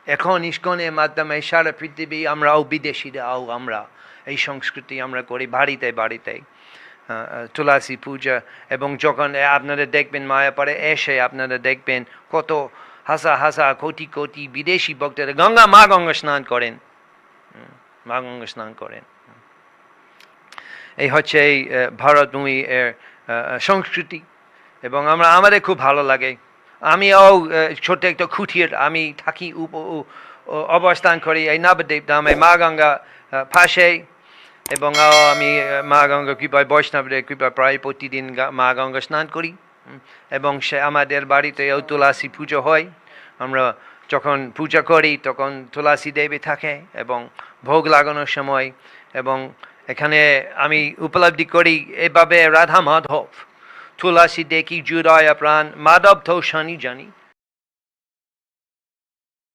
এখন ইস্কনের মাধ্যমে সারা পৃথিবী আমরাও বিদেশিরাও আমরা এই সংস্কৃতি আমরা করি বাড়িতে বাড়িতে তুলসী পূজা। এবং যখন আপনারা দেখবেন মায়াপাড়ে এসে আপনারা দেখবেন কত হাসা কোটি কোটি বিদেশি ভক্তরা মা গঙ্গা স্নান করেন, মা গঙ্গা স্নান করেন। এই হচ্ছে এই ভারতভূমি এর সংস্কৃতি এবং আমাদের খুব ভালো লাগে। আমিও ছোট্ট একটা খুঁটির আমি থাকি অবস্থান করি এই নবদ্বীপ ধামে মা গঙ্গা পাশে, এবং আমি মা গঙ্গা কৃপায় বৈষ্ণবদের কৃপায় প্রায় প্রতিদিন মা গঙ্গা স্নান করি। এবং সে আমাদের বাড়িতেও তুলসী পুজো হয়। আমরা যখন পূজা করি তখন তুলসী দেবী থাকে এবং ভোগ লাগানোর সময়, এবং এখানে আমি উপলব্ধি করি এভাবে রাধা মাধব তুলসী দেখি জুড়ায় প্রাণ মাধব তো শনি জানি।